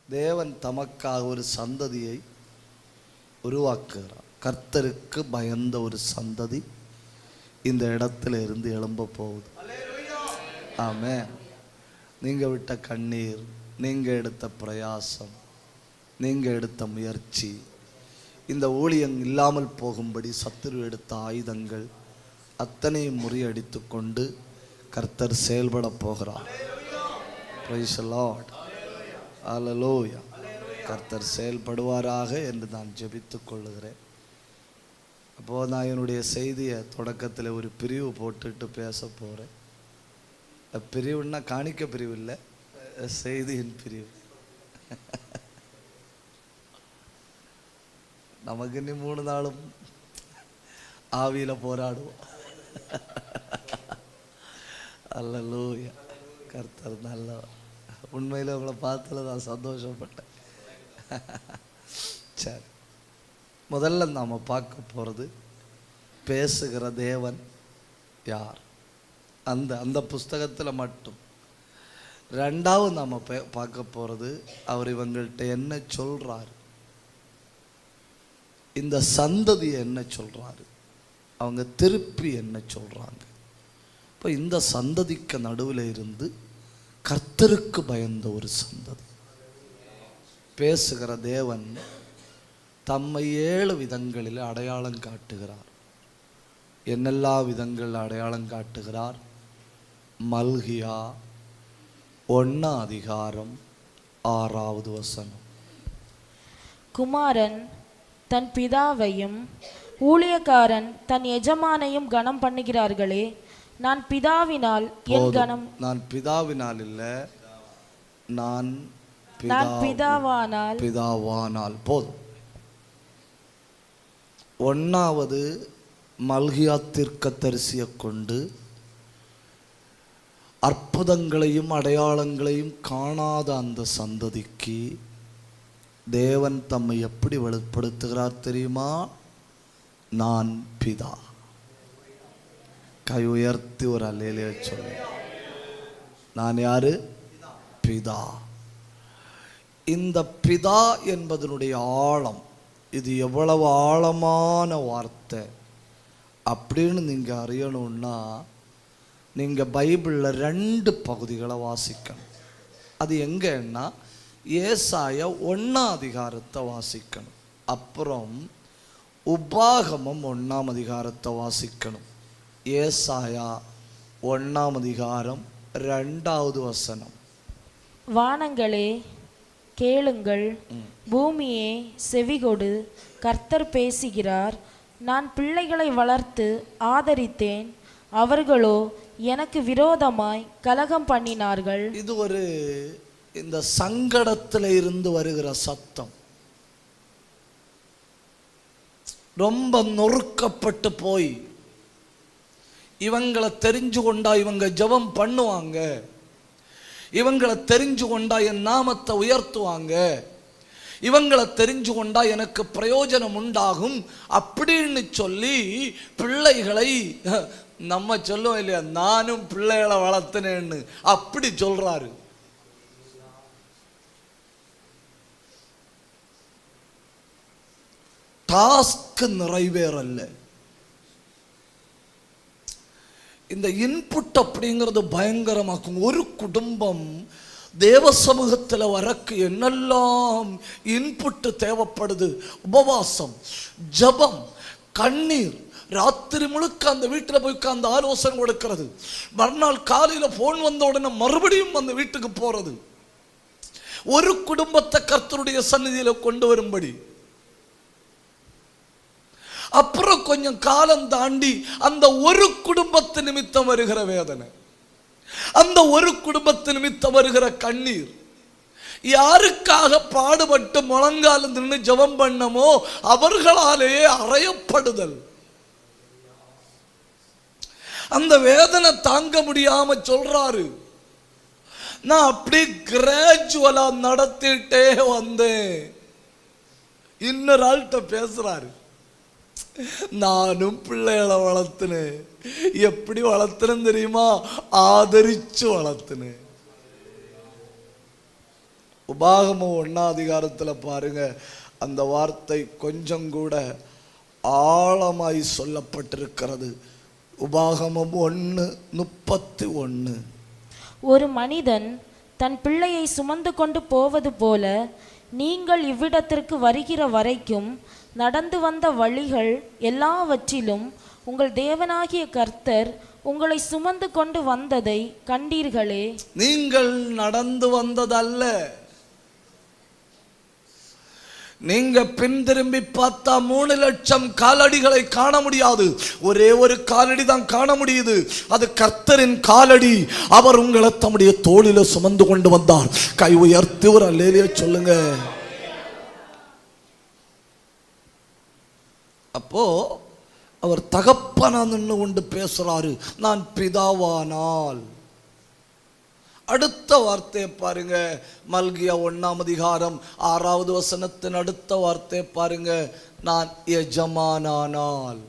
தேவன் தமக்காக ஒரு சந்ததியை உருவாக்குகிறார். கர்த்தருக்கு பயந்த ஒரு சந்ததி இந்த இடத்துல இருந்து எழும்ப போகுது. ஆமென். நீங்க விட்ட கண்ணீர், நீங்க எடுத்த பிரயாசம், நீங்க எடுத்த முயற்சி, இந்த ஊழியம் இல்லாமல் போகும்படி சத்துரு எடுத்த ஆயுதங்கள் அத்தனையும் முறியடித்து கொண்டு கர்த்தர் செயல்பட போகிறார். Praise the Lord. ஹல்லேலூயா. கர்த்தர் செயல்படுவாராக என்று நான் ஜெபித்துக் கொள்ளுகிறேன். அப்போது நான் என்னுடைய செய்தியை தொடக்கத்தில் ஒரு பிரிவு போட்டுட்டு பேச போகிறேன். பிரிவுன்னா காணிக்க பிரிவு இல்லை, செய்தியின் பிரிவு. நமக்கு இன்னும் 3 நாளும் ஆவியில் போராடுவோம். அல்லேலூயா. கர்த்தர் நல்லவர். உண்மையில் உங்களை பார்த்ததில் நான் சந்தோஷப்பட்டேன். சரி, முதல்ல நாம் பார்க்க போகிறது பேசுகிற தேவன் யார், அந்த புஸ்தகத்தில் மட்டும். ரெண்டாவது நாம் பார்க்க போகிறது அவர் இவங்கள்ட்ட என்ன சொல்கிறாரு, இந்த சந்ததி என்ன சொல்கிறாரு, அவங்க திருப்பி என்ன சொல்கிறாங்க. இப்போ இந்த சந்ததிக்கு நடுவில் இருந்து கர்த்தருக்கு பயந்த ஒரு சந்ததி பேசுகிற தேவன் தம்மை 7 விதங்களில் அடையாளம் காட்டுகிறார். என்னெல்லாம் விதங்கள் அடையாளம் காட்டுகிறார்? மல்கியா 1:6. குமாரன் தன் பிதாவையும் ஊழியக்காரன் தன் எஜமானையும் கனம் பண்ணுகிறார்களே, நான் பிதாவினால் என் கனம், நான் பிதாவினால் இல்லை, நான் பிதாவானால் போதும். 1வது மல்கியா தீர்க்கதரிசியை கொண்டு அற்புதங்களையும் அடையாளங்களையும் காணாத அந்த சந்ததிக்கு தேவன் தம்மை எப்படி வெளிப்படுத்துகிறார் தெரியுமா? நான் பிதா. கை உயர்த்தி ஒரு அல்லேலூயா சொல்லு. நான் யாரு? பிதா. இந்த பிதா என்பதனுடைய ஆழம், இது எவ்வளவு ஆழமான வார்த்தை அப்படின்னு நீங்கள் அறியணும்னா நீங்கள் பைபிளில் 2 பகுதிகளை வாசிக்கணும். அது எங்கன்னா ஏசாயா 1 வாசிக்கணும், அப்புறம் உபாகமம் 1 வாசிக்கணும். ஏசாயா 1 2 வானங்களே கேளுங்கள், பூமியே செவிகொடு, கர்த்தர் பேசுகிறார். நான் பிள்ளைகளை வளர்த்து ஆதரித்தேன், அவர்களோ எனக்கு விரோதமாய் கலகம் பண்ணினார்கள். இது ஒரு இந்த சங்கடத்தில் இருந்து வருகிற சத்தம். ரொம்ப நொறுக்கப்பட்டு போய் இவங்களை தெரிஞ்சு கொண்டா இவங்க ஜெபம் பண்ணுவாங்க, இவங்களை தெரிஞ்சு கொண்டா என் நாமத்தை உயர்த்துவாங்க, இவங்களை தெரிஞ்சு கொண்டா எனக்கு பிரயோஜனம் உண்டாகும் அப்படின்னு சொல்லி பிள்ளைகளை, நம்ம சொல்லுவோம் இல்லையா, நானும் பிள்ளைகளை வளர்த்தினேன்னு, அப்படி சொல்றாரு. டாஸ்க் நிறைவேறல்ல. இந்த இன்புட் அப்படிங்கிறது பயங்கரமாக்கும். ஒரு குடும்பம் தேவ சமூகத்தில் வரக்கு என்னெல்லாம் இன்புட் தேவைப்படுது. உபவாசம், ஜபம், கண்ணீர், ராத்திரி முழுக்க அந்த வீட்டில் போய் உட்கார்ந்து ஆலோசனை கொடுக்கிறது, மறுநாள் காலையில் போன் வந்த உடனே மறுபடியும் அந்த வீட்டுக்கு போறது, ஒரு குடும்பத்தை கர்த்தருடைய சந்நிதியில் கொண்டு வரும்படி. அப்புறம் கொஞ்சம் காலம் தாண்டி அந்த ஒரு குடும்பத்து நிமித்தம் வருகிற வேதனை, அந்த ஒரு குடும்பத்து நிமித்தம் வருகிற கண்ணீர், யாருக்காக பாடுபட்டு முழங்கால நின்று ஜெபம் பண்ணமோ அவர்களாலேயே அறையப்படுதல். அந்த வேதனை தாங்க முடியாம சொல்றாரு, நான் அப்படி கிராஜுவலா நடத்திட்டே வந்தேன். இன்னொரு ஆள்கிட்ட பேசுறாரு, நானும் பிள்ளைகளை வளர்த்தினேன். எப்படி வளர்த்தினேன் தெரியுமா? ஆதரிச்சு வளர்த்தினேன். உபாகமம் 1 பாருங்க, அந்த வார்த்தை கொஞ்சம் கூட ஆழமாய் சொல்லப்பட்டிருக்கிறது. உபாகமம் 1:31. ஒரு மனிதன் தன் பிள்ளையை சுமந்து கொண்டு போவது போல நீங்கள் இவ்விடத்திற்கு வருகிற வரைக்கும் நடந்து வந்த வழிகள் எல்லாவற்றிலும் உங்கள் தேவனாகிய கர்த்தர் உங்களை சுமந்து கொண்டு வந்ததை கண்டீர்களே. நீங்கள் நடந்து வந்ததல்ல. நீங்க பின் திரும்பி பார்த்தா 3 லட்சம் காலடிகளை காண முடியாது. ஒரே ஒரு காலடி தான் காண முடியுது. அது கர்த்தரின் காலடி. அவர் உங்களை தம்முடைய தோளில சுமந்து கொண்டு வந்தார். கை உயர்த்தி ஒரு அல்லேலூயா சொல்லுங்க. அப்போ அவர் தகப்பனா நின்று கொண்டு பேசுறாரு, நான் பிதாவானால். அடுத்த வார்த்தையை பாருங்க, மல்கியா 1:6 அடுத்த வார்த்தையை பாருங்க, நான் எஜமானானால்.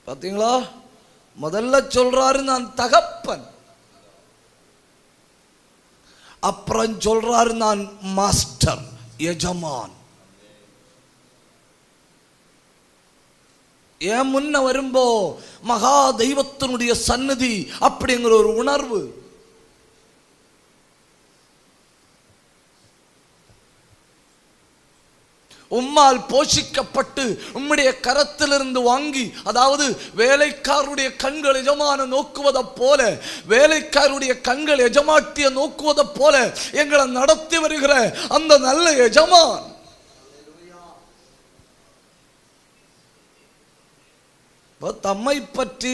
பாத்தீங்களா? முதல்ல சொல்றாரு நான் தகப்பன், அப்புறம் சொல்றாரு நான் மாஸ்டர், எஜமான். ஏன் முன்ன வரும்போ மகா தெய்வத்தினுடைய சந்நிதி அப்படிங்கிற ஒரு உணர்வு. உம்மால் போஷிக்கப்பட்டு உம்முடைய கரத்திலிருந்து வாங்கி, அதாவது வேலைக்காரருடைய கண்கள் எஜமான நோக்குவதை போல, வேலைக்காரருடைய கண்கள் எஜமாட்டிய நோக்குவதை போல எங்களை நடத்தி வருகிற அந்த நல்ல எஜமான். தம்மை பற்றி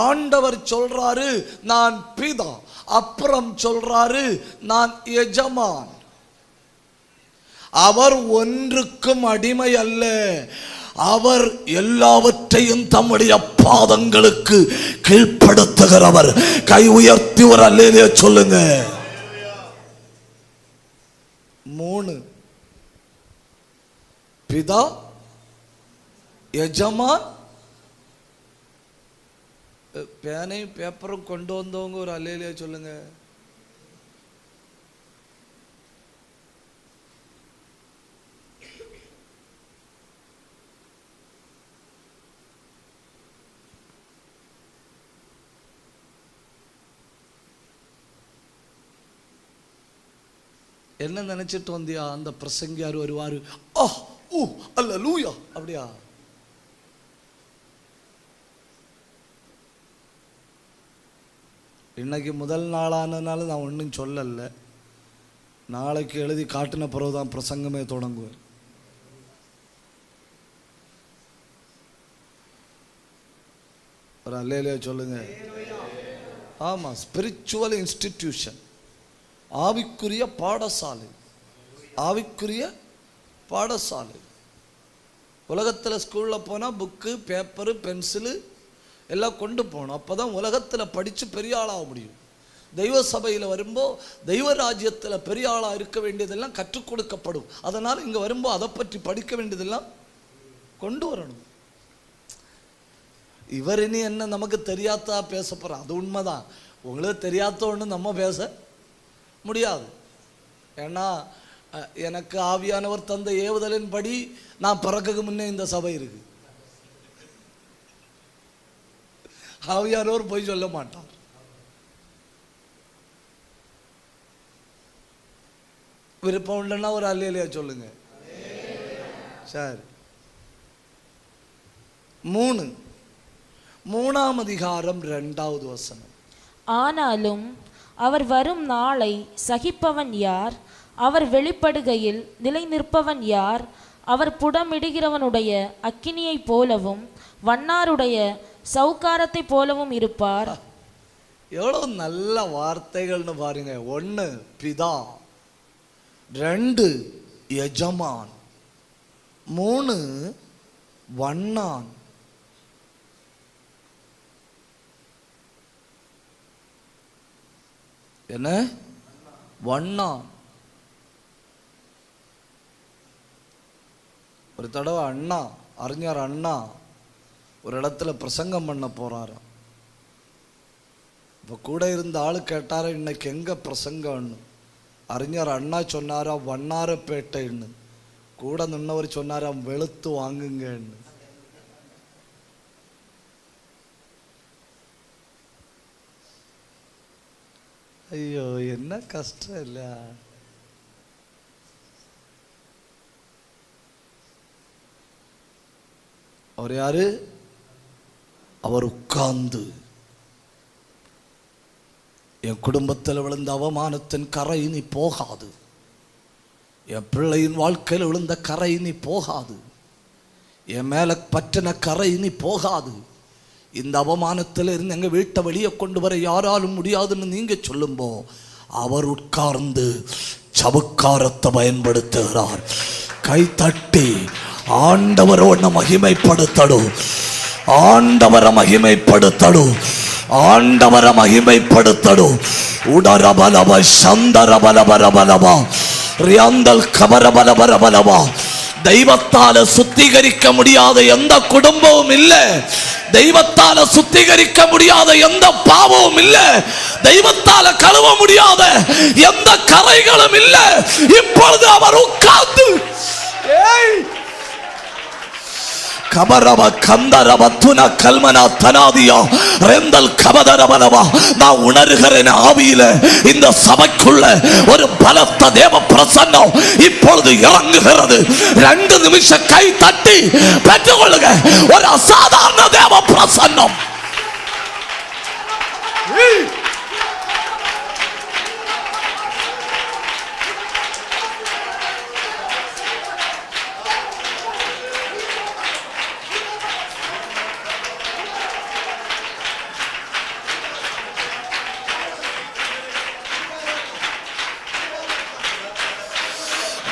ஆண்டவர் சொல்றாரு நான் பிதா, அப்புறம் சொல்றாரு நான் எஜமான். அவர் ஒன்றுக்கும் அடிமை அல்ல, அவர் எல்லாவற்றையும் தம்முடைய பாதங்களுக்கு கீழ்ப்படுத்துகிறவர். கை உயர்த்தி ஒரு அல்லேலூயா சொல்லுங்க. 3 பிதா, எஜமான். பேனையும் பேப்பரும் கொண்டு வந்தவங்க ஒரு அல்லேலூயா சொல்லுங்க. என்ன நினைச்சிட்டு வந்தியா? அந்த பிரசங்கியார் வருவாரு, அல்லேலூயா அப்படியா? இன்னைக்கு முதல் நாளானதுனால நான் ஒன்றும் சொல்லலை. நாளைக்கு எழுதி காட்டின பிறகுதான் பிரசங்கமே தொடங்குவேன். ஒரு அல்லேலூயா சொல்லுங்க. ஆமா, ஸ்பிரிச்சுவல் இன்ஸ்டிடியூஷன், ஆவிக்குரிய பாடசாலை, ஆவிக்குரிய பாடசாலை. உலகத்தில் ஸ்கூலில் போனால் புக்கு, பேப்பரு, பென்சிலு எல்லாம் கொண்டு போகணும். அப்போ தான் உலகத்தில் படித்து பெரிய ஆளாக முடியும். தெய்வ சபையில் வரும்போ தெய்வ ராஜ்யத்தில் பெரிய ஆளாக இருக்க வேண்டியதெல்லாம் கற்றுக் கொடுக்கப்படும். அதனால் இங்கே வரும்போ அதை பற்றி படிக்க வேண்டியதெல்லாம் கொண்டு வரணும். இவர் இனி என்ன நமக்கு தெரியாதா பேச போகிறோம்? அது உண்மைதான். உங்களுக்கு தெரியாத ஒன்று நம்ம பேச முடியாது. ஏன்னா எனக்கு ஆவியானவர் தந்த ஏவுதலின்படி நான் பிறக்கக்கு முன்னே இந்த சபை இருக்கு. ஆவியானவர் போய் சொல்ல மாட்டார். விருப்பம் உண்டுன்னா ஒரு அல்லேலூயா சொல்லுங்க. சரி, 3 அதிகாரம் 2வது வசனம். ஆனாலும் அவர் வரும் நாளை சகிப்பவன் யார்? அவர் வெளிப்படுகையில் நிலை நிற்பவன் யார்? அவர் புடமிடுகிறவனுடைய அக்கினியை போலவும் வண்ணாருடைய சவுக்காரத்தை போலவும் இருப்பார். எவ்வளவு நல்ல வார்த்தைகள்னு பாருங்க. 1 பிதா, 2 எஜமான், 3 வண்ணான். என்ன வண்ணான்? ஒரு தடவை அண்ணா, அறிஞர் அண்ணா ஒரு இடத்துல பிரசங்கம் பண்ண போறாராம். இப்போ கூட இருந்த ஆள் கேட்டார இன்னைக்கு எங்கே பிரசங்கம்னு. அறிஞர் அண்ணா சொன்னாரா வண்ணாரப்பேட்டைன்னு. கூட நின்னவர் சொன்னாராம் வெளுத்து வாங்குங்கன்னு. ஐயோ என்ன கஷ்டம் இல்ல. அவர் யாரு? அவர் உட்கார்ந்து என் குடும்பத்தில் விழுந்த அவமானத்தின் கரை இனி போகாது, என் பிள்ளையின் வாழ்க்கையில் விழுந்த கரை இனி போகாது, என் மேல பற்றின கரை இனி போகாது, இந்த அவமானத்தில் இருந்து எங்கள் வீட்டை வெளியே கொண்டு வர யாராலும் முடியாதுன்னு நீங்க சொல்லும்போ அவர் உட்கார்ந்து சவுக்காரத்தை பயன்படுத்துகிறார். கை தட்டி ஆண்டவரோட மகிமைப்படுத்தடும், ஆண்டவரை மகிமைப்படுத்தடும், ஆண்டவரை மகிமைப்படுத்தடும். உடரபலவ சந்தரபலபரபலவா ரியாந்தல் கபரபலபரபலவா. தெய்வத்தால சுத்திகரிக்க முடியாத எந்த குடும்பமும் இல்லை, தெய்வத்தால சுத்திகரிக்க முடியாத எந்த பாவமும் இல்லை, தெய்வத்தால கழுவ முடியாத எந்த கரைகளும் இல்லை. இப்பொழுது அவர் உட்கார்ந்து கபரவ கந்தரவ துன கல்மனா தனாதியா ரெந்தல் கபதரவனவா. நான் உணர்கிறேன் ஆவியில இந்த சபைக்குள்ள ஒரு பலத்த தேவ பிரசன்னம் இப்பொழுது இறங்குகிறது. 2 நிமிஷம் கை தட்டி பெற்றுக்கொள்ளுங்க ஒரு அசாதாரண தேவ பிரசன்னம்.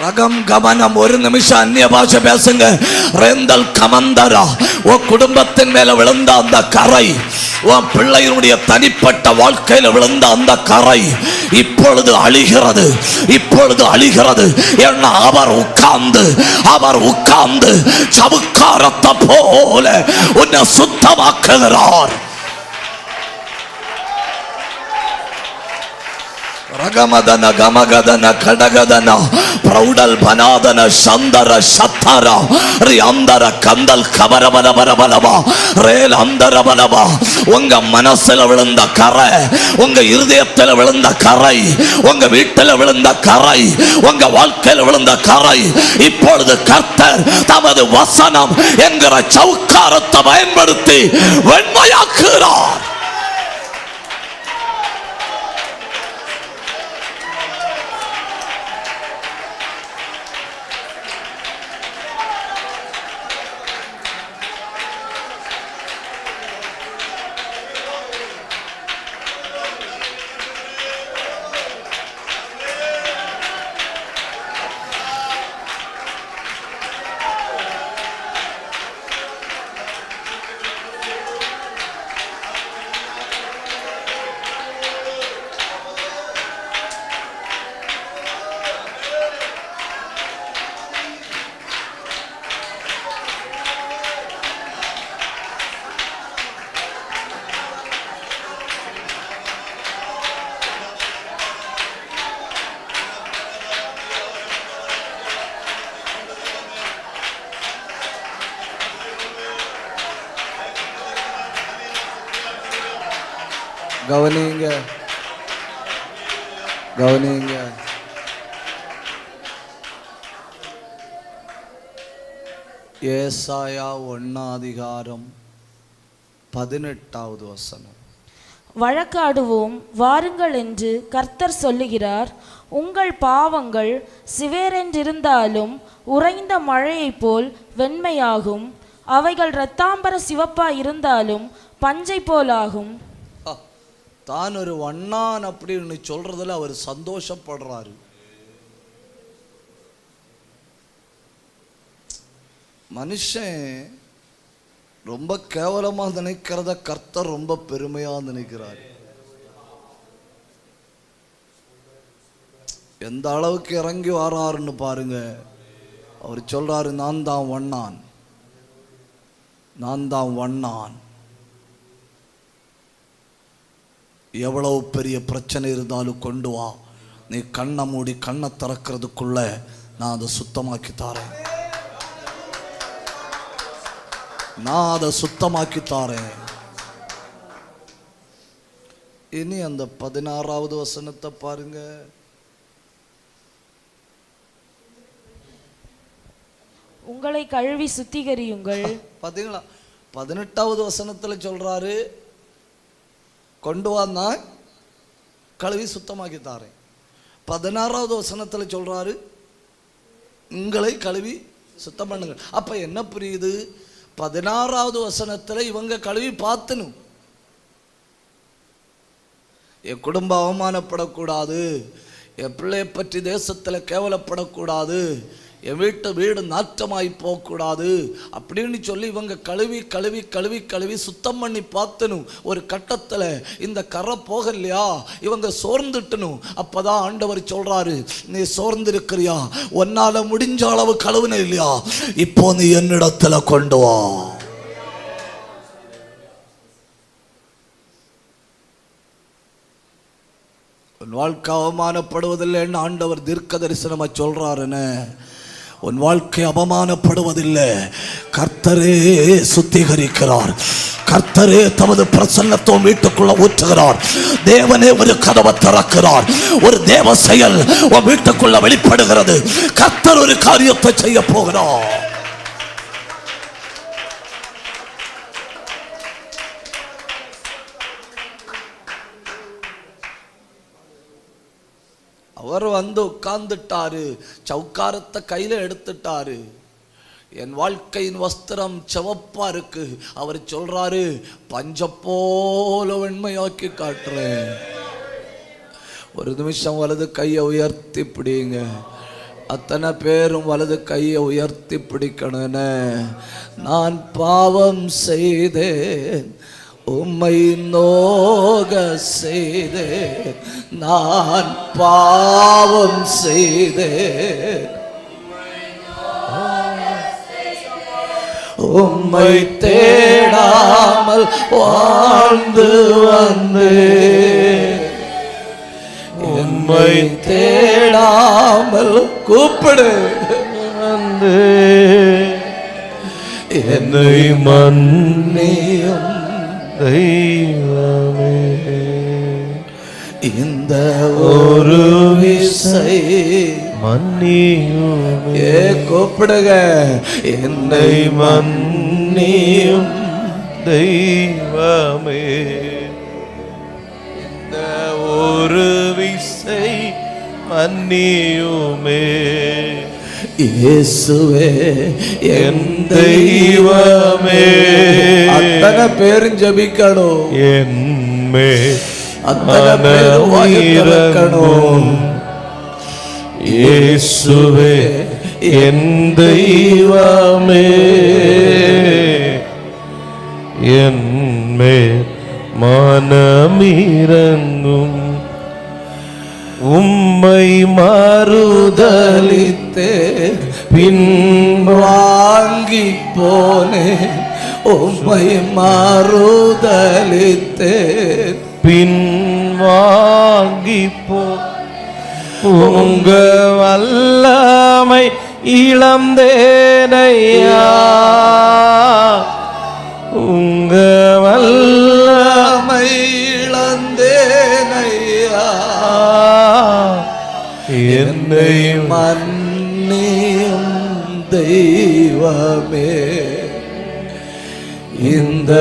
ரகம் கவனம். 1 நிமிஷம் அந்நிய பாஷை பேசுங்க. ரெந்தல் கமந்தரா. உன் குடும்பத்தின் மேல விழுந்த அந்த கரை, உன் பிள்ளையினுடைய தனிப்பட்ட வாழ்க்கையில விழுந்த அந்த கரை இப்பொழுது அழிகிறது, இப்பொழுது அழிகிறது. ஏன்னா அவர் உட்கார்ந்து சவுக்காரத்தை போல உன்னை சுத்தமாக்குகிறார். ரகமதன கமகதன கடகதன பிரௌடல் பனாதன சந்தர சத்தர ரியாந்தர கந்தல் கபரபலபரபலவா ரேல் அந்தரபலவா. உங்க மனசுல விழுந்த கரை, உங்க இருதயத்தில் விழுந்த கரை, உங்க வீட்டில் விழுந்த கரை, உங்க வாழ்க்கையில் விழுந்த கரை இப்பொழுது கர்த்தர் தமது வசனம் என்கிற சவுக்காரத்தை பயன்படுத்தி வெண்மையாக்குகிறார். கவனிங்க கவனிங்க. ஏசாயா 1:18 வசனம். வழக்காடுவோம் வாருங்கள் என்று கர்த்தர் சொல்லுகிறார். உங்கள் பாவங்கள் சிவேரென்றிருந்தாலும் உறைந்த மழையைப் போல் வெண்மையாகும், அவைகள் இரத்தாம்பர சிவப்பாய் இருந்தாலும் பஞ்சை போலாகும். தான் ஒரு வண்ணான் அப்படின்னு சொல்றதுல அவர் சந்தோஷப்படுறாரு. மனுஷன் ரொம்ப கேவலமா நினைக்கிறத கர்த்தர் ரொம்ப பெருமையா நினைக்கிறார். எந்த அளவுக்கு இறங்கி வராருன்னு பாருங்க. அவர் சொல்றாரு, நான் தான் வண்ணான், நான் தான் வண்ணான். எவ்வளவு பெரிய பிரச்சனை இருந்தாலும் கொண்டு வா, நீ கண்ணை மூடி கண்ணை திறக்கிறதுக்குள்ள நான் அதை சுத்தமாக்கி தாரேன், நான் அதை சுத்தமாக்கி தாரேன். இனி அந்த 16வது வசனத்தை பாருங்க. உங்களை கழுவி சுத்திகரியுங்கள். பாத்தீங்களா, 18வது வசனத்துல சொல்றாரு கொண்டு வான்னா கழுவி சுத்தமாக்கி தாரேன். 16வது வசனத்துல சொல்றாரு உங்களை கழுவி சுத்தம் பண்ணுங்க. அப்ப என்ன புரியுது? 16வது வசனத்துல இவங்க கழுவி பார்த்தனும், என் குடும்பம் அவமானப்படக்கூடாது, என் பிள்ளையை பற்றி தேசத்தில் கேவலப்படக்கூடாது, என் வீடு நாற்றமாய் போகக்கூடாது அப்படின்னு சொல்லி இவங்க கழுவி கழுவி கழுவி கழுவி சுத்தம் பண்ணி பார்த்தனும். ஒரு கட்டத்தில் இந்த கரை போகலையா, இவங்க சோர்ந்துட்டனும். அப்பதான் ஆண்டவர் சொல்றாரு, நீ சோர்ந்திருக்கிறியா, உன்னால முடிஞ்ச அளவு கழுவுன இல்லையா, இப்போ நீ என்னிடத்துல கொண்டு வா. உன் வாழ்க்கை அவமானப்படுவதில்லைன்னு ஆண்டவர் தீர்க்க தரிசனமா சொல்றாருன்னு. உன் வாழ்க்கை அவமானப்படுவதில்லை, கர்த்தரே சுத்திகரிக்கிறார், கர்த்தரே தமது பிரசன்னத்துவம் வீட்டுக்குள்ள ஊற்றுகிறார். தேவனே ஒரு கதவை திறக்கிறார், ஒரு தேவ செயல் உன் வீட்டுக்குள்ள வெளிப்படுகிறது. கர்த்தர் ஒரு காரியத்தை செய்ய போகிறார். அவர் வந்து உட்கார்ந்துட்டாரு, சவுக்காரத்தை கையில எடுத்துட்டாரு. என் வாழ்க்கையின் வஸ்திரம் சிவப்பா இருக்கு. அவர் சொல்றாரு, பஞ்ச போல வெண்மையாக்கி காட்டுறேன். ஒரு நிமிஷம் வலது கையை உயர்த்தி பிடிங்க. அத்தனை பேரும் வலது கையை உயர்த்தி பிடிக்கணும்னு. நான் பாவம் செய்தேன், உம்மை நோக செய்தேன், நான் பாவம் செய்தேன், உம்மை தேடாமல் வாழ்ந்து வந்தேன், உம்மை தேடாமல் கூப்பிடு வந்து என்னை மன்னியும் தெய்வமே. இந்த ஒரு விசை மன்னியுமே. கூப்பிடுங்க, என்னை மன்னியும் தெய்வமே. இந்த ஒரு விசை மன்னியுமே. இயேசுவே என் தெய்வமே. அத்தனை பேரும் ஜபிக்கணும், என்மே அத்தனை பேரும் வாயிரக்கணும். இயேசுவே என் தெய்வமே, என்மே மனமிரங்கும். உம்மை மறுதலித்தே பின் வாங்கி போனேன், உம்மை மறுதலித்தே பின் வாங்கி போ. உங்க வல்லமை இழந்தேனையா, உங்க வல்லமை இழந்தேனையா, என்னை மன்னியும் தெய்வமே. இந்த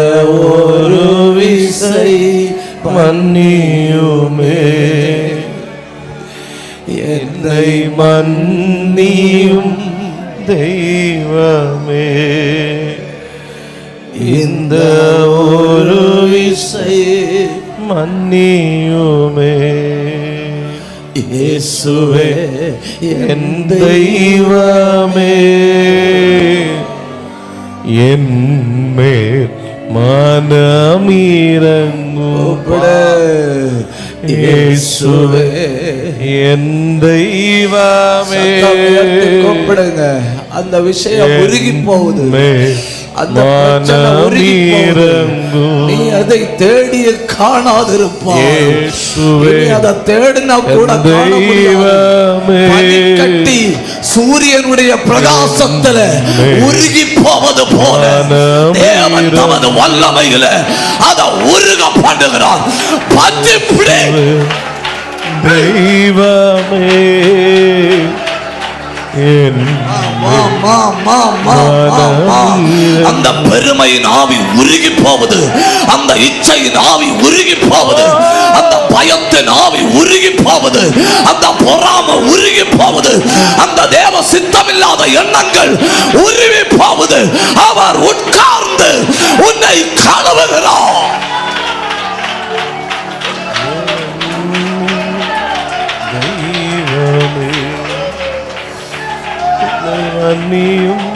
ஒரு விசை மன்னியுமே, என்னை மன்னியும் தெய்வமே. இந்த ஒரு விசை மன்னியுமே. இயேசுவே என் தெய்வமே, என்மேல் மனமிரங்கும். இயேசுவே என் தெய்வமே. கூப்பிடுங்க, அந்த விஷயம் உருகி போகுது, அந்த பிரச்சனை உருகி போகுது. நீ அதை தேடி காணாதிருப்பாய். அதை தேடினா கூட காண முடியாது. பனிக்கட்டி சூரியனுடைய பிரகாசத்துல உருகி போவது போல தேவன் தமது வல்லமையில அதை உருக பண்ணுகிறார். பற்றி பிடி தெய்வமே. அந்த பெருமையின் ஆவி உருகி போவது, அந்த இச்சையின் ஆவி உருகி போவது, அந்த பயத்தின் ஆவி உருகி போவது, அந்த பொறாமை உருகி போவது, அந்த தேவ சித்தமில்லாத எண்ணங்கள் உருகி போவது. அவர் உட்கார்ந்து உன்னை கழுவுகிறார். நீயும்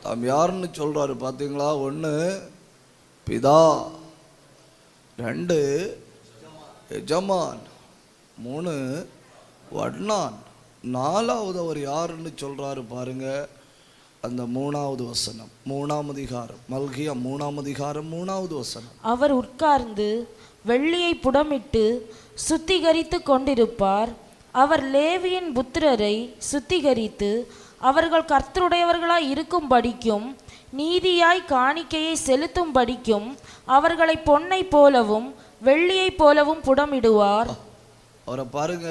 தாம் யாருன்னு சொல்றாரு பாத்தீங்களா? 1 பிதா, 2 எஜமான், 3 வட்னான், 4வது அவர் யாருன்னு சொல்றாரு பாருங்க. அந்த 3வது வசனம், 3ஆம் அதிகாரம், மல்கியா 3ஆம் அதிகாரம் 3வது வசனம். அவர் உட்கார்ந்து வெள்ளியை புடமிட்டு சுத்திகரித்து கொண்டிருப்பார். அவர் லேவியின் புத்திரரை சுத்திகரித்து அவர்கள் கர்த்தருடையவர்களாய் இருக்கும்படிக்கும் நீதியாய் காணிக்கையை செலுத்தும்படிக்கும் அவர்களை பொன்னை போலவும் வெள்ளியை போலவும் புடமிடுவார். அவரை பாருங்க,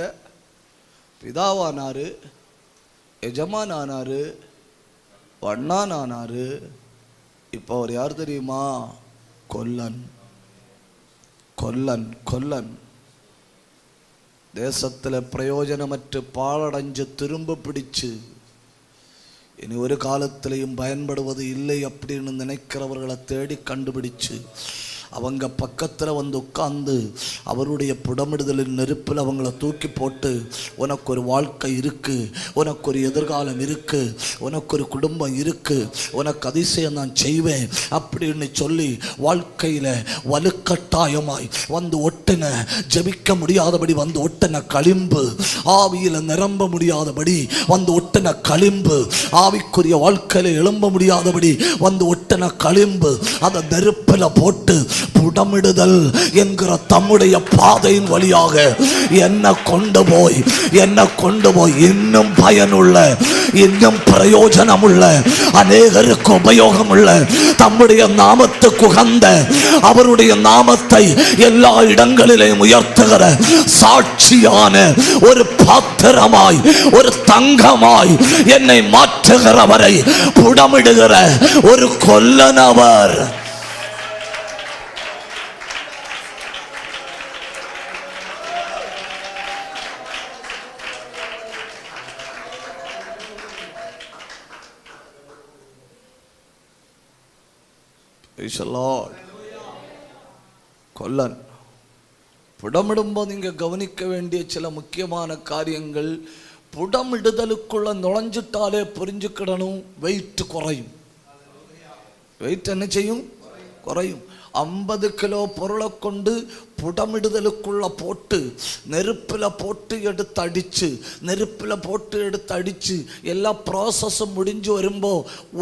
பிதாவானாரு, எஜமான் ஆனாரு, வண்ணான் ஆனாரு. இப்போ அவர் யார் தெரியுமா? கொல்லன். கொல்லன் கொல்லன் தேசத்தில் பிரயோஜனமற்று பாழடைஞ்சு திரும்ப பிடிச்சு இனி ஒரு காலத்திலையும் பயன்படுவது இல்லை அப்படின்னு நினைக்கிறவர்களை தேடி கண்டுபிடிச்சு அவங்க பக்கத்தில் வந்து உட்கார்ந்து அவருடைய புடமிடுதலின் நெருப்பில் அவங்கள தூக்கி போட்டு, உனக்கு ஒரு வாழ்க்கை இருக்கு, உனக்கு ஒரு எதிர்காலம் இருக்கு, உனக்கு ஒரு குடும்பம் இருக்கு, உனக்கு அதிசயம் நான் செய்வேன் அப்படின்னு சொல்லி வாழ்க்கையில் வலுக்கட்டாயமாய் வந்து ஒட்டின, ஜெபிக்க முடியாதபடி வந்து ஒட்டின களிம்பு, ஆவியில் நிரம்ப முடியாதபடி வந்து ஒட்டின களிம்பு, ஆவிக்குரிய வாழ்க்கையில் எழும்ப முடியாதபடி வந்து ஒட்டின களிம்பு, அதை நெருப்பில் போட்டு புடமிடுதல் என்கிற தம்முடைய பாதையின் வழியாக என்ன கொண்டு போய் இன்னும் பயனுள்ள, இன்னும் பிரயோஜனமுள்ள, அநேகருக்கு உபயோகமுள்ள, தம்முடைய நாமத்துக்கு உகந்த அவருடைய நாமத்தை எல்லா இடங்களிலும் உயர்த்துகிற சாட்சியான ஒரு பாத்திரமாய், ஒரு தங்கமாய் என்னை மாற்றுகிறவரை புடமிடுகிற ஒரு கொல்லனவர். கொல்லன் புடமிடும்போது இங்க கவனிக்க வேண்டிய சில முக்கியமான காரியங்கள். புடமிடுதலுக்குள்ள நுழைஞ்சிட்டாலே புரிஞ்சுக்கிடணும், வெயிட் குறையும். வெயிட் என்ன செய்யும்? குறையும். 50 கிலோ பொருளை கொண்டு புடமிடுதலுக்குள்ள போட்டு நெருப்பில் போட்டு எடுத்து அடிச்சு எல்லா ப்ராசஸும் முடிஞ்சு வரும்போ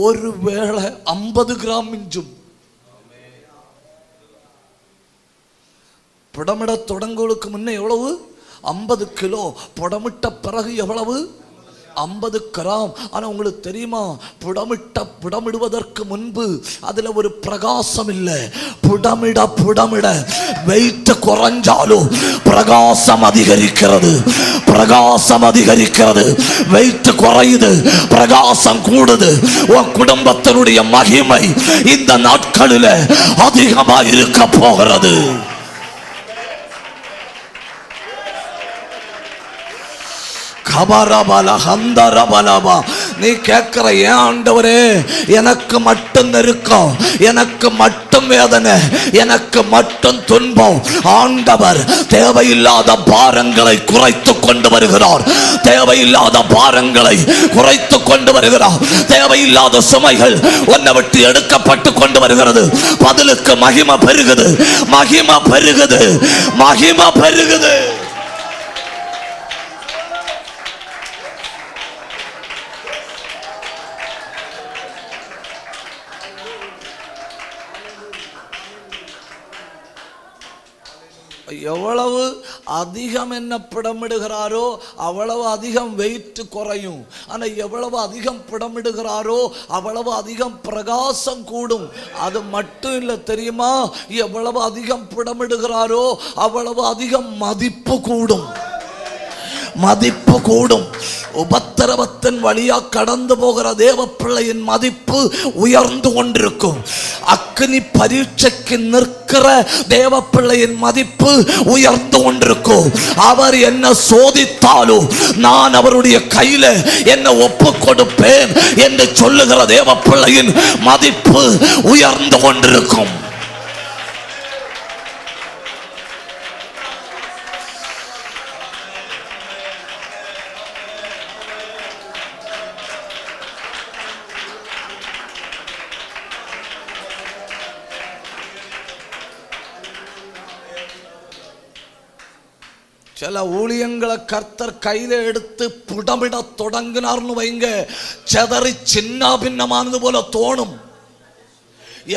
ஒரு வேளை 50 கிராம் மிஞ்சும். புடமிட தொடங்குவதற்கு முன்னே எவ்வளவு? 50 கிலோ. புடமிட்ட பிறகு எவ்வளவு? 50 கிராம். ஆனால் உங்களுக்கு தெரியுமா, புடமிடுவதற்கு முன்பு அதில் ஒரு பிரகாசம் இல்லை. புடமிட வெயிட் குறைஞ்சாலும் பிரகாசம் அதிகரிக்கிறது. வெயிட் குறையுது, பிரகாசம் கூடுது. உன் குடும்பத்தினுடைய மகிமை இந்த நாட்களில் அதிகமாக இருக்க போகிறது. நீ கேட்கிற ஏன் ஆண்டவரே எனக்கு மட்டும் நெருக்கம், எனக்கு மட்டும் வேதனை, எனக்கு மட்டும் துன்பம்? ஆண்டவர் தேவையில்லாத பாரங்களை குறைத்து கொண்டு வருகிறார். தேவையில்லாத பாரங்களை குறைத்து கொண்டு வருகிறார். தேவையில்லாத சுமைகள் உன்னை விட்டு எடுக்கப்பட்டு கொண்டு வருகிறது. பதிலுக்கு மகிமை பெருகுது, மகிமை பெருகுது, மகிமை பெருகுது. எவ்வளவு அதிகம் என்ன பிடமிடுகிறாரோ அவ்வளவு அதிகம் வெயிட் குறையும். ஆனால் எவ்வளவு அதிகம் பிடமிடுகிறாரோ அவ்வளவு அதிகம் பிரகாசம் கூடும். அது மட்டும் இல்லை தெரியுமா, எவ்வளவு அதிகம் பிடமிடுகிறாரோ அவ்வளவு அதிகம் மதிப்பு கூடும், மதிப்பு கூடும். உபத்திரவத்தின் வழியா கடந்து போகிற தேவ பிள்ளையின் மதிப்பு உயர்ந்து கொண்டிருக்கும். அக்னி பரீட்சைக்கு நிற்கிற தேவ பிள்ளையின் மதிப்பு உயர்ந்து கொண்டிருக்கும். அவர் என்ன சோதித்தாலும் நான் அவருடைய கையில என்ன ஒப்பு கொடுப்பேன் என்று சொல்லுகிற தேவ பிள்ளையின் மதிப்பு உயர்ந்து கொண்டிருக்கும். சில ஊழியங்களை கர்த்தர் கையில எடுத்து புடமிட தொடங்கினார்னு வைங்க, செதறி சின்ன பின்னமானது போல தோணும்,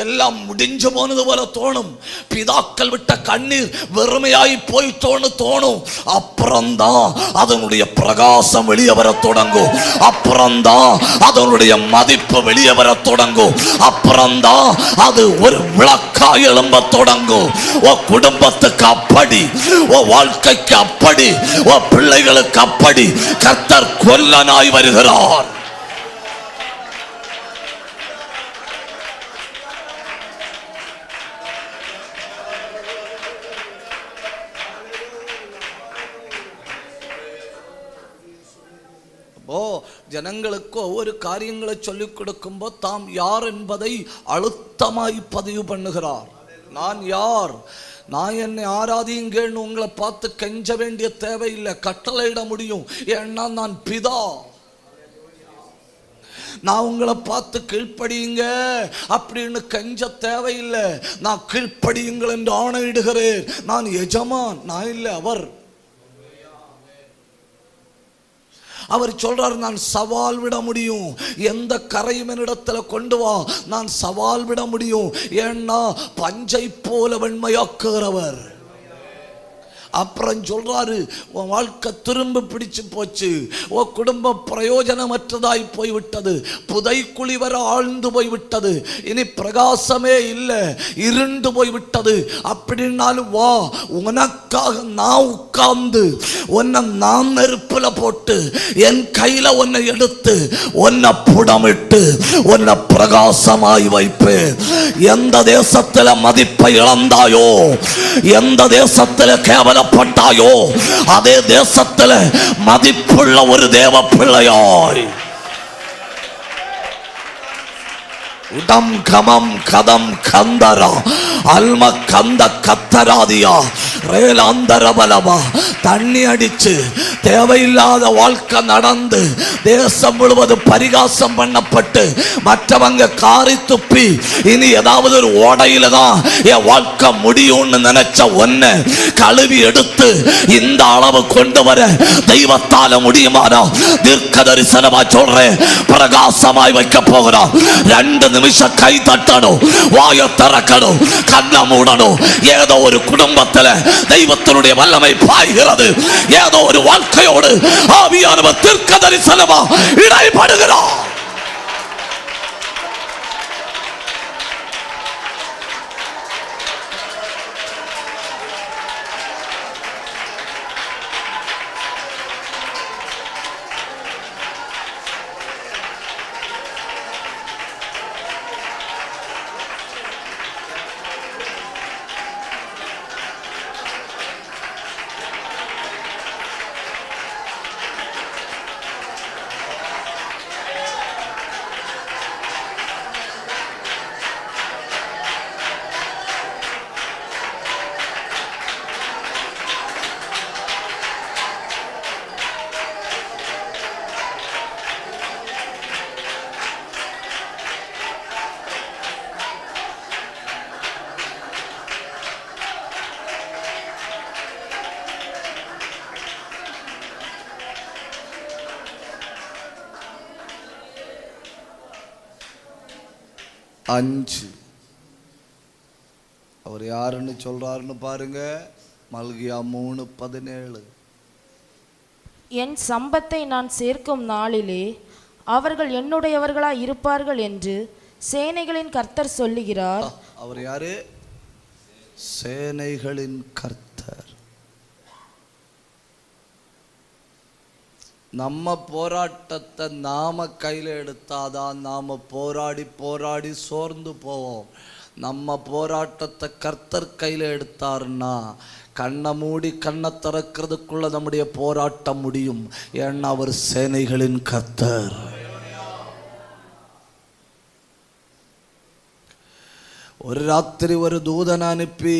எல்லாம் முடிஞ்சு போனது போல தோணும். பிதாக்கள் விட்ட கண்ணீர் வெறுமையாய் போயிட்டோன்னு தோணும். அப்புறம்தான் அதனுடைய பிரகாசம் வெளியே வர தொடங்கும். அப்புறம்தான் அதனுடைய மதிப்பு வெளியே வர தொடங்கும். அப்புறம்தான் அது ஒரு விளக்காய் எழும்ப தொடங்கும். ஓ குடும்பத்துக்கு அப்படி, ஓ வாழ்க்கைக்கு அப்படி, ஓ பிள்ளைகளுக்கு அப்படி கர்த்தர் கொல்லனாய் வருகிறார். ஜனங்களுக்கு ஒவ்வொரு காரியங்களை சொல்லிக் கொடுக்கும்போது தாம் யார் என்பதை அழுத்தமாய் பதிவு பண்ணுகிறார். நான் யார், நான் என்னை ஆராதியுங்கன்னு உங்களை பார்த்து கெஞ்ச வேண்டிய தேவையில்லை, கட்டளையிட முடியும். ஏன்னா நான் பிதா. நான் உங்களை பார்த்து கீழ்ப்படியுங்க அப்படின்னு கெஞ்ச தேவையில்லை. நான் கீழ்ப்படியுங்கள் என்று ஆணையிடுகிறேன். நான் எஜமான், நான் இல்லை அவர். அவர் சொல்றார், நான் சவால் விட முடியும். எந்த கரையும் என்னிடத்துல கொண்டு வா, நான் சவால் விட முடியும். ஏன்னா பஞ்சை போல வெண்மையாக்குகிறவர். அப்புறம் சொல்றாரு, உன் வாழ்க்கை திரும்ப பிடிச்சு போச்சு, உன் குடும்பம் பிரயோஜனமற்றதாய் போய்விட்டது, புதைக்குழி வர ஆழ்ந்து போய்விட்டது, இனி பிரகாசமே இல்லை, இருண்டு போய்விட்டது. அப்படின்னாலும் வா, உனக்காக நான் உட்கார்ந்து உன்னை நான் நெருப்புல போட்டு என் கையில உன்னை எடுத்து உன்னை புடமிட்டு உன்னை பிரகாசமாய் வைப்பேன். எந்த தேசத்துல மதிப்பை இழந்தாயோ, எந்த தேசத்துல கேவலப்பட்டாயோ, அதே தேசத்துல மதிப்புள்ள ஒரு தேவ பிள்ளையாய் உடம் கமம் கதம் கந்தரா அல்ம கந்த கத்தராதியா ரேலாந்தரபலமா. தண்ணி அடிச்சு தேவையில்லாத வாழ்க்கை நடந்து தேசம் முழுவதும் பரிகாசம் பண்ணப்பட்டு மற்றவங்க காரி துப்பி இனி ஏதாவது ஒரு ஓடையில தான் என் வாழ்க்கை முடியும்னு நினைச்ச ஒன்ன கழுவி எடுத்து இந்த அளவு கொண்டு வர தெய்வத்தால முடியுமானா? தீர்க்க தரிசனமா சொல்றேன், பிரகாசமாய் வைக்க போகிறான். 2 நிமிஷம் கை தட்டணும், வாயை திறக்கணும், கண்ணை மூடணும். ஏதோ ஒரு குடும்பத்தில் தெய்வத்தினுடைய வல்லமை பாய்கிறது. ஏதோ ஒரு வாழ்க்கையோடு ஆவியானவர் தீர்க்க தரிசனமா இடைப்படுகிறார். 5. அவர் யாருன்னு சொல்றாருன்னு பாருங்க. மல்கியா 3:17. என் சம்பத்தை நான் சேர்க்கும் நாளிலே அவர்கள் என்னுடையவர்களாய் இருப்பார்கள் என்று சேனைகளின் கர்த்தர் சொல்லுகிறார். அவர் யாரு? சேனைகளின் கர்த்தர். நம்ம போராட்டத்தை நாம கையில் எடுத்தாதான் நாம போராடி போராடி சோர்ந்து போவோம். நம்ம போராட்டத்தை கர்த்தர் கையில் எடுத்தாருன்னா கண்ணை மூடி கண்ணை திறக்கிறதுக்குள்ள நம்முடைய போராட்டம் முடியும். ஏன்னா அவர் சேனைகளின் கர்த்தர். ஒரு ராத்திரி ஒரு தூதனை அனுப்பி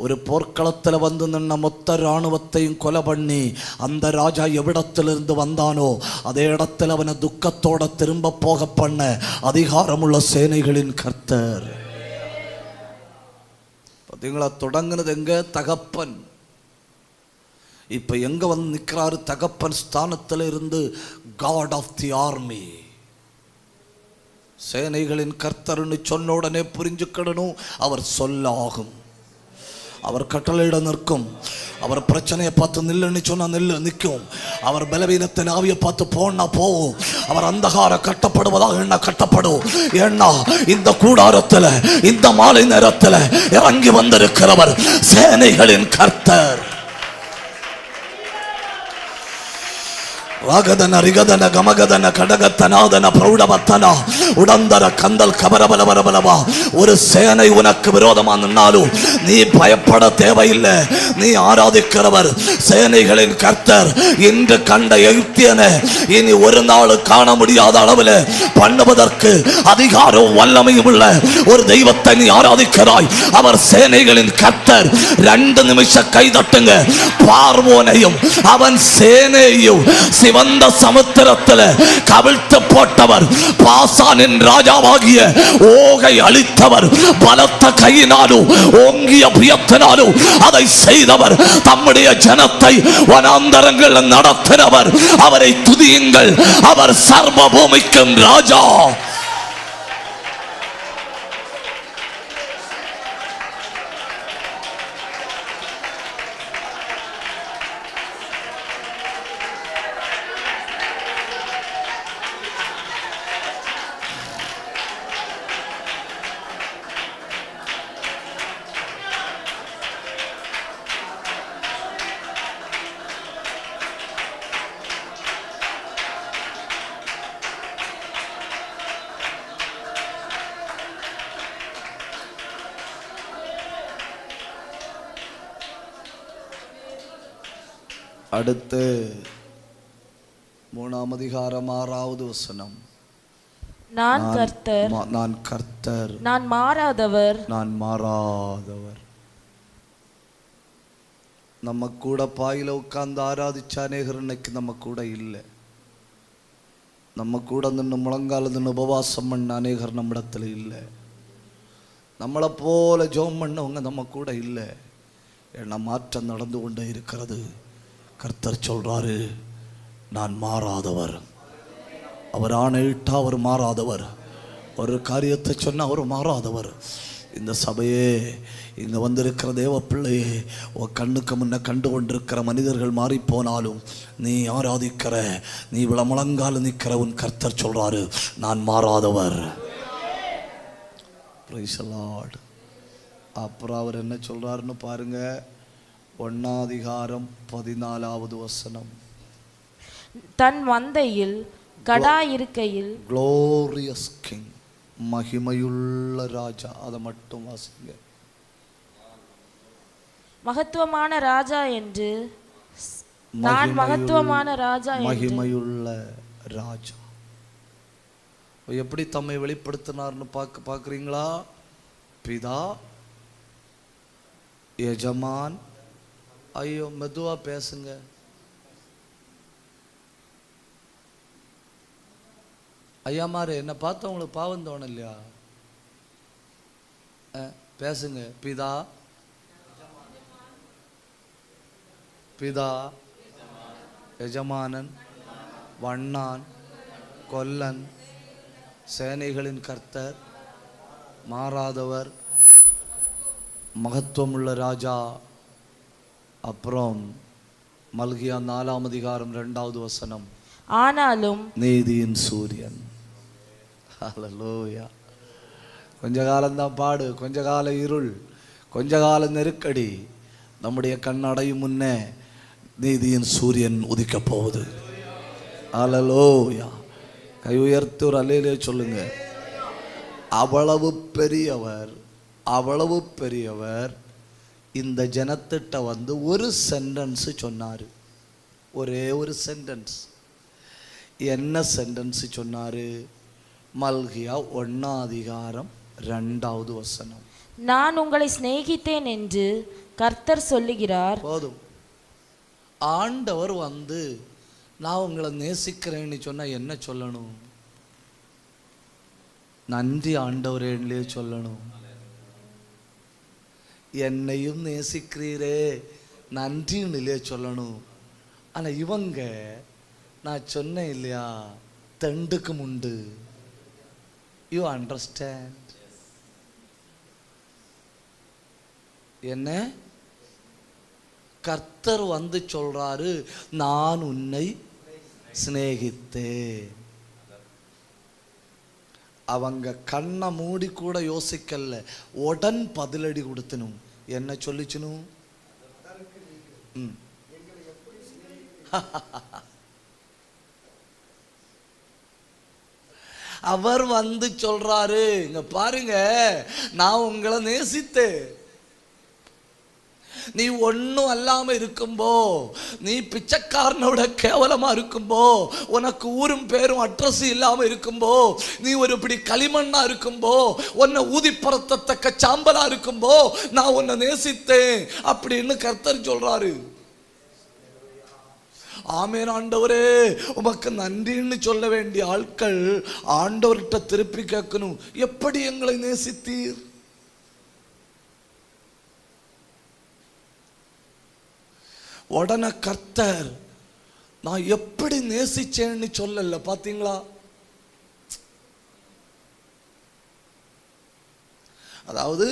ஒரு போர்க்களத்தில் வந்து நின்ன மொத்த இராணுவத்தையும் கொலை பண்ணி அந்த ராஜா எவ்விடத்திலிருந்து வந்தானோ அதே இடத்துல அவனை துக்கத்தோட திரும்ப போக பண்ண அதிகாரமுள்ள சேனைகளின் கர்த்தர். பார்த்தீங்களா? தொடங்குனது எங்க? தகப்பன். இப்ப எங்க வந்து நிற்கிறாரு? தகப்பன் ஸ்தானத்தில் இருந்து காட் ஆஃப் தி ஆர்மி, சேனைகளின் கர்த்தர்னு சொன்ன உடனே புரிஞ்சுக்கிடணும். அவர் சொல்லாகும், அவர் கட்டளையிட நிற்கும். அவர் பிரச்சனையை பார்த்து நில்லுன்னு சொன்னா நில்லு நிற்கும். அவர் பலவீனத்தின் ஆவியை பார்த்து போனா போவோம். அவர் அந்தகார கட்டப்படுவதாக என்ன கட்டப்படும். ஏன்னா இந்த கூடாரத்தில் இந்த மாலை நேரத்தில் இறங்கி வந்திருக்கிறவர் சேனைகளின் கர்த்தர். ராகதன ரிகதன கமகதன கடகத்தனாதன பிரௌடபத்தனா உடந்தர கந்தல் கபரபலபரபலவா. ஒரு சேனை உனக்கு விரோதமா நின்னாலும் நீ பயப்பட தேவையில்லை. நீ ஆராதிக்கிறவர் சேனைகளின் கர்த்தர். இன்று கண்ட எகிப்தியனை இனி ஒரு நாள் காண முடியாத அளவில் பண்ணுவதற்கு அதிகாரம் வல்லமையும் உள்ள ஒரு தெய்வத்தை நீ ஆராதிக்கிறாய். அவர் சேனைகளின் கர்த்தர். 2 நிமிஷம் கை தட்டுங்க. பார்வோனையும் அவன் சேனையும் சிவந்த சமுத்திரத்தில் கவிழ்த்து போட்டவர், பாசானின் ராஜாவாகிய ஓகை அழித்தவர், பலத்த கையினாலும் ஓங்கிய புயத்தினாலும் அதை செய்தவர், தம்முடைய ஜனத்தை வனாந்தரங்கள் நடத்தினவர். அவரை துதியுங்கள். அவர் சர்வ பூமிக்கும் ராஜா. அடுத்து 3ஆம் அதிகாரம் 6வது வசனம். நான் கர்த்தர், நான் கர்த்தர், நான் மாறாதவர், நான் மாறாதவர். நம்ம கூட பாயில உட்கார்ந்து ஆராதிச்ச அநேகர் இன்னைக்கு நம்ம கூட இல்லை. நம்ம கூட நின்று முழங்கால நின்று உபவாசம் பண்ண அநேகர் நம்மிடத்தில் இல்லை. நம்மளை போல ஜெபம் பண்ணவங்க நம்ம கூட இல்லை. ஏன்னா மாற்றம் நடந்து கொண்டே இருக்கிறது. கர்த்தர் சொல்றாரு, நான் மாறாதவர். அவர் ஆணையிட்டா அவர் மாறாதவர். ஒரு காரியத்தை சொன்னா அவர் மாறாதவர். இந்த சபையே, இங்க வந்திருக்கிற தேவ பிள்ளையே, உன் கண்ணுக்கு முன்ன கண்டு கொண்டிருக்கிற மனிதர்கள் மாறி போனாலும் நீ ஆராதிக்கிற, நீ முழங்கால நிற்கிற உன் கர்த்தர் சொல்றாரு, நான் மாறாதவர். Price the Lord. அப்புறம் அவர் என்ன சொல்றாருன்னு பாருங்க. 1ஆம் அதிகாரம் 14வது வசனம். தன் மந்தையில் கடா இருக்கையில், glorious king, மகிமையுள்ள ராஜா. அதை மட்டும் வாசிங்க. மகத்துவமான ராஜா என்று, நான் மகத்துவமான ராஜா, மகிமையுள்ள ராஜா. எப்படி தம்மை வெளிப்படுத்தினார்னு பார்க்குறீங்களா? பிதா, எஜமான். ஐயோ மெதுவா பேசுங்க. ஐயா மாரு, என்னை பார்த்து உங்களுக்கு பாவம் தோணும் இல்லையா? பேசுங்க. பிதா, பிதா, எஜமானன், வண்ணான், கொல்லன், சேனைகளின் கர்த்தர், மாறாதவர், மகத்துவமுள்ள ராஜா. அப்புறம் மல்கியா 4ஆம் அதிகாரம் 2வது வசனம், ஆனாலும் நீதியின் சூரியன். ஹல்லேலூயா. கொஞ்ச காலம்தான் பாடு, கொஞ்ச கால இருள், கொஞ்ச கால நெருக்கடி. நம்முடைய கண் அடையும் முன்னே நீதியின் சூரியன் உதிக்க போகுது. ஹல்லேலூயா. கை உயர்த்தி ஒரு அல்லேலூயா சொல்லுங்க. அவ்வளவு பெரியவர், அவ்வளவு பெரியவர். இந்த ஜனத்திட்ட வந்து ஒரு சென்டென்ஸ் சொன்னார், ஒரே ஒரு சென்டென்ஸ். என்ன சென்டென்ஸ் சொன்னாரு? மல்கியா 1ஆம் அதிகாரம் 2வது வசனம், நான் உங்களை சிநேகித்தேன் என்று கர்த்தர் சொல்லுகிறார். போதும். ஆண்டவர் வந்து நான் உங்களை நேசிக்கிறேன்னு சொன்னா என்ன சொல்லணும்? நன்றி ஆண்டவரேன்லயே சொல்லணும். என்னையும் நேசிக்கிறீரே நன்றின்னு சொல்லணும். ஆனா இவங்க, நான் சொன்னேன் இல்லையா, தெண்டுக்கு முண்டு. You understand? என்ன? கர்த்தர் வந்து சொல்றாரு, நான் உன்னை சிநேகித்தேன். அவங்க கண்ணை மூடி கூட யோசிக்கல, உடன் பதிலடி கொடுத்தனும். என்ன சொல்லிச்சுனும்? அவர் வந்து சொல்றாரு, இங்க பாருங்க, நான் உங்களை நேசித்தேன். நீ ஒன்னும் அல்லாம இருக்கும்போ, நீ பிச்சைக்காரனோட கேவலமா இருக்கும்போ, உனக்கு ஊரும் பேரும் அட்ரஸ் இல்லாம இருக்கும்போ, நீ ஒரு இப்படி களிமண்ணா இருக்கும்போ, உன்னை ஊதி பறத்தக்க சாம்பலா இருக்கும்போ நான் உன்னை நேசித்தேன் அப்படின்னு கர்த்தர் சொல்றாரு. ஆமென் ஆண்டவரே, உமக்கு நன்றின்னு சொல்ல வேண்டிய ஆட்கள் ஆண்டவர்கிட்ட திருப்பி கேட்கணும், எப்படி எங்களை நேசித்தீர்? உடனே கர்த்தர் நான் எப்படி நேசிச்சேன்னு சொல்லல. பாத்தீங்களா? அதாவது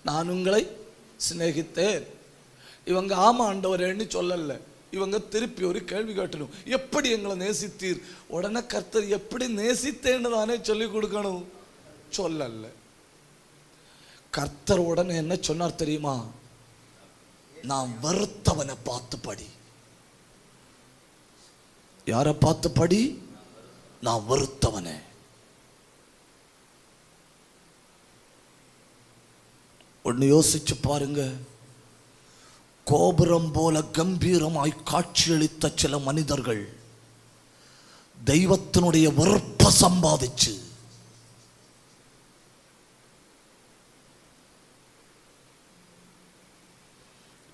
நான் உங்களை சிநேகித்தேன். இவங்க ஆமா ஆண்டவரேன்னு சொல்லல. இவங்க திருப்பி ஒரு கேள்வி கேட்டணும், எப்படி எங்களை நேசித்தீர்? உடனே கர்த்தர் எப்படி நேசித்தேன்னு தானே சொல்லி கொடுக்கணும், சொல்லல. கர்த்தர் உடனே என்ன சொன்னார் தெரியுமா? நான் வெறுத்தவனை பார்த்து படி. யாரை பார்த்து படி? நான் வெறுத்தவனை. ஒன்னு யோசிச்சு பாருங்க. கோபுரம் போல கம்பீரமாய் காட்சியளித்த சில மனிதர்கள் தெய்வத்தினுடைய வெறுப்பை சம்பாதிச்சு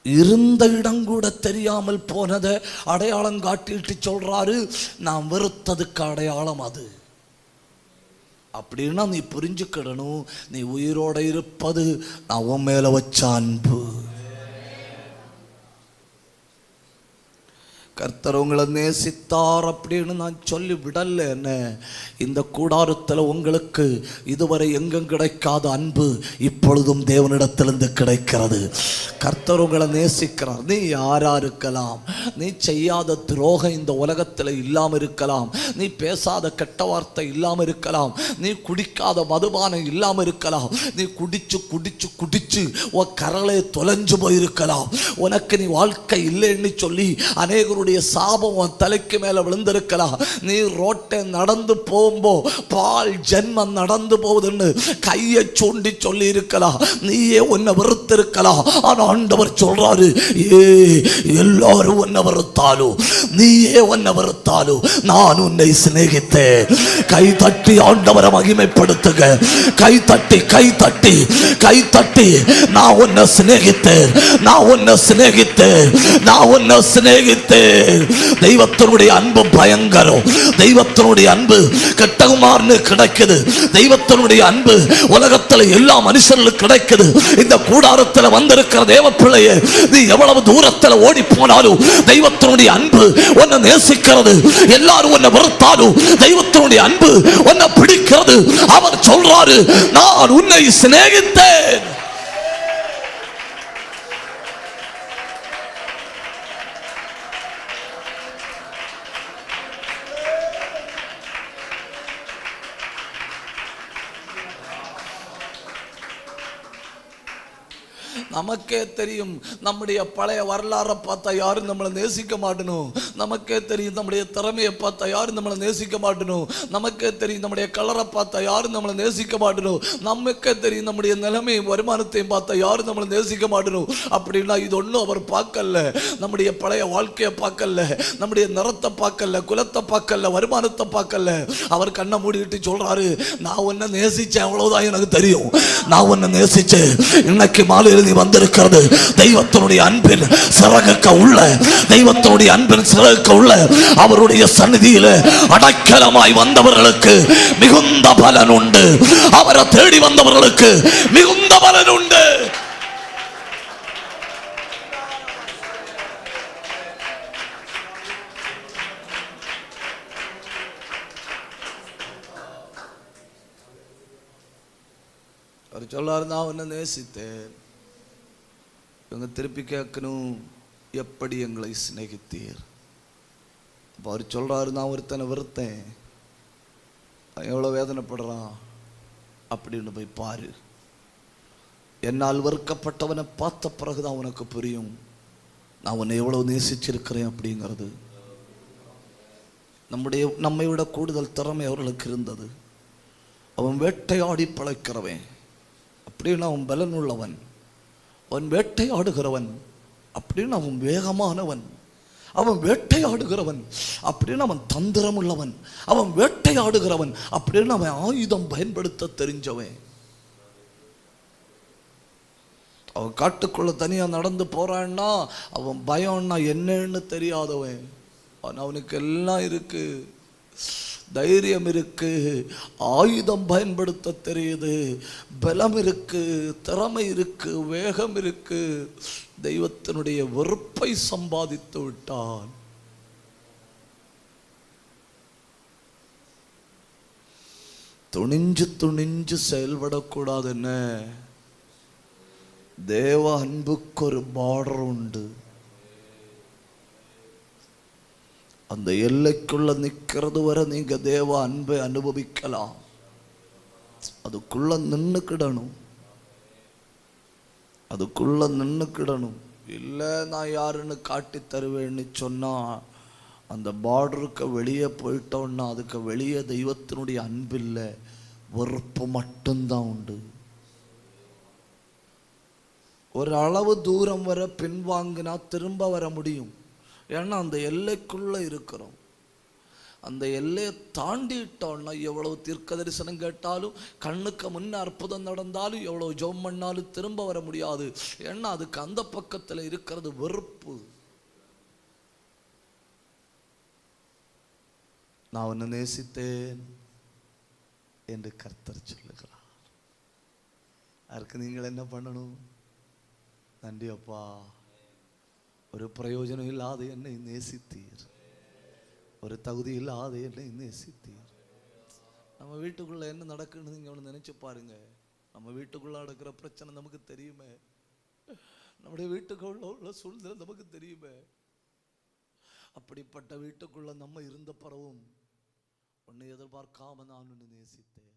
இருந்த இடம் கூட தெரியாமல் போனதை அடையாளம் காட்டிட்டு சொல்றாரு, நான் வெறுத்ததுக்கு அடையாளம் அது. அப்படின்னா நீ புரிஞ்சுக்கிடணும், நீ உயிரோட இருப்பது நான் உன் மேல வச்ச அன்பு. கர்த்தர் உங்களை நேசித்தார் அப்படின்னு நான் சொல்லி விடல. என்ன, இந்த கூடாரத்தில் உங்களுக்கு இதுவரை எங்கும் கிடைக்காத அன்பு இப்பொழுதும் தேவனிடத்திலிருந்து கிடைக்கிறது. கர்த்தர் உங்களை நேசிக்கிறார். நீ யாரா இருக்கலாம், நீ செய்யாத துரோகம் இந்த உலகத்தில் இல்லாமல் இருக்கலாம், நீ பேசாத கெட்ட வார்த்தை இல்லாமல் இருக்கலாம், நீ குடிக்காத மதுபானம் இல்லாமல் இருக்கலாம், நீ குடிச்சு குடிச்சு குடிச்சு உன் கரளை தொலைஞ்சு போயிருக்கலாம், உனக்கு நீ வாழ்க்கை இல்லைன்னு சொல்லி அநேகருடைய சாபம் உன் தலைக்கு மேல விழுந்திருக்கலாம், நீ ரோட்டை நடந்து போகும்போ பால் ஜென்மம் நடந்து போகுதுன்னு கையை சூண்டி சொல்லி இருக்கலாம், நீயே உன்னை வெறுத்திருக்கலாம். ஆனா ஆண்டவர் சொல்றாரு, எல்லாரும் உன்னை வெறுத்தாலும், நீயே உன்னை வெறுத்தாலும் நான் உன்னை சிநேகித்தேன். கை தட்டி ஆண்டவரை மகிமைப்படுத்துங்க. கை தட்டி கை தட்டி கை தட்டி, நான் உன்னை சிநேகித்தேன், நான் உன்னை சிநேகித்தேன், நான் உன்னை சிநேகித்தேன். தெய்வத்தினுடைய அன்பு பயங்கரம். தெய்வத்தினுடைய அன்பு கெட்டகுமார்னு கிடைக்குது. தெய்வத்தினுடைய அன்பு உலகத்தில் எல்லா மனுஷர்களுக்கு கிடைக்குது. இந்த கூடாரத்தில் வந்திருக்கிற தேவ பிள்ளையே, நீ எவ்வளவு தூரத்தில் ஓடி போனாலும் தெய்வத்தினுடைய அன்பு உன்னை நேசிக்கிறது. எல்லாரும் உன்னை வெறுத்தாலும் தெய்வத்தினுடைய அன்பு உன்னை பிடிக்கிறது. அவர் சொல்றாரு, நான் உன்னை சிநேகித்தேன். நமக்கே தெரியும், நம்முடைய பழைய வரலாறை பார்த்தா யாரும் நம்மளை நேசிக்க மாட்டணும். நமக்கே தெரியும், நம்முடைய திறமையை பார்த்தா யாரும் நம்மளை நேசிக்க மாட்டணும். நமக்கே தெரியும், நம்முடைய கலரை பார்த்தா யாரும் நம்மளை நேசிக்க மாட்டணும். நமக்கே தெரியும், நம்முடைய நிலைமையும் வருமானத்தையும் பார்த்தா யாரும் நம்மளை நேசிக்க மாட்டணும். அப்படின்னா இது ஒன்றும் அவர் பார்க்கல. நம்முடைய பழைய வாழ்க்கையை பார்க்கல, நம்முடைய நிறத்தை பார்க்கல, குலத்தை பார்க்கல, வருமானத்தை பார்க்கல. அவர் கண்ணை மூடிட்டு சொல்றாரு, நான் உன்னை நேசிச்சேன், அவ்வளவுதான் எனக்கு தெரியும். நான் உன்னை நேசிச்சேன். இன்னைக்கு மாலையில் நீ வந்திருக்கிறது தெய்வத்தினுடைய அன்பின் சிறகுக்க உள்ள, தெய்வத்தினுடைய அன்பின் சிறகுக்க உள்ள அவருடைய சந்நிதியில அடைக்கலமாய் வந்தவர்களுக்கு மிகுந்த பலன் உண்டு. அவரை தேடி வந்தவர்களுக்கு மிகுந்த பலன் உண்டு. அவர் சொல்லாரு, நான் உன்னை நேசித்தேன். இவங்க திருப்பி கேட்கணும், எப்படி எங்களை சிநேகித்தீர்? அப்போ அவர் சொல்றாரு, நான் ஒருத்தனை வெறுத்தேன், எவ்வளோ வேதனைப்படுறான் அப்படின்னு போய் பாரு. என்னால் வெறுக்கப்பட்டவனை பார்த்த பிறகுதான் உனக்கு புரியும் நான் உன்னை எவ்வளவு நேசிச்சிருக்கிறேன் அப்படிங்கிறது. நம்மை விட கூடுதல் திறமை அவர்களுக்கு இருந்தது. அவன் வேட்டையாடி பழைக்கிறவன் அப்படின்னு அவன் பலன் உள்ளவன். அவன் வேட்டையாடுகிறவன் அப்படின்னு அவன் வேகமானவன். அவன் வேட்டையாடுகிறவன் அப்படின்னு அவன் தந்திரம் உள்ளவன். அவன் வேட்டையாடுகிறவன் அப்படின்னு அவன் ஆயுதம் பயன்படுத்த தெரிஞ்சவன். அவன் காட்டுக்குள்ள தனியா நடந்து போறான்னா அவன் பயம்னா என்னன்னு தெரியாதவன். அவனுக்கு எல்லாம் இருக்கு, தைரியம் இருக்கு, ஆயுதம் பயன்படுத்த தெரியுது, பலம் இருக்கு, திறமை இருக்கு, வேகம் இருக்கு. தெய்வத்தினுடைய வெறுப்பை சம்பாதித்து விட்டான். துணிஞ்சு துணிஞ்சு செயல்படக்கூடாது. என்ன, தேவ அன்புக்கு ஒரு பார்டர் உண்டு. அந்த எல்லைக்குள்ள நிக்கிறது வரை நீங்க தேவ அன்பை அனுபவிக்கலாம். அதுக்குள்ள நின்னுக்கிடணும், அதுக்குள்ள நின்னுக்கிடணும். இல்லை நான் யாருன்னு காட்டி தருவேன்னு சொன்னா அந்த பார்டருக்கு வெளியே போயிட்டோன்னா அதுக்கு வெளியே தெய்வத்தினுடைய அன்பு இல்லை, வெறுப்பு மட்டும்தான் உண்டு. ஒரு அளவு தூரம் வர பின்வாங்கினா திரும்ப வர முடியும். ஏன்னா அந்த எல்லைக்குள்ள இருக்கிறோம். அந்த எல்லையை தாண்டிட்டோம்னா எவ்வளவு தீர்க்க தரிசனம் கேட்டாலும், கண்ணுக்கு முன்ன அற்புதம் நடந்தாலும், எவ்வளவு ஜெபம் பண்ணாலும் திரும்ப வர முடியாது. ஏன்னா அதுக்கு அந்த பக்கத்துல இருக்கிறது வெறுப்பு. நான் உன்னை நேசித்தேன் என்று கர்த்தர் சொல்லுகிறார். அதற்கு நீங்கள் என்ன பண்ணணும்? நன்றி அப்பா, ஒரு பிரயோஜனம் இல்லாத என்னை நேசித்தீர், ஒரு தகுதி இல்லாத என்னை நேசித்தீர். நம்ம வீட்டுக்குள்ள என்ன நடக்குன்னு நீங்க ஒன்று நினைச்சு பாருங்க. நம்ம வீட்டுக்குள்ள நடக்கிற பிரச்சனை நமக்கு தெரியுமே, நம்முடைய வீட்டுக்குள்ள உள்ள சூழ்நிலை நமக்கு தெரியுமே. அப்படிப்பட்ட வீட்டுக்குள்ள நம்ம இருந்த பிறவும் உன்னை எதிர்பார்க்காம நான் உன்னை நேசித்தேன்.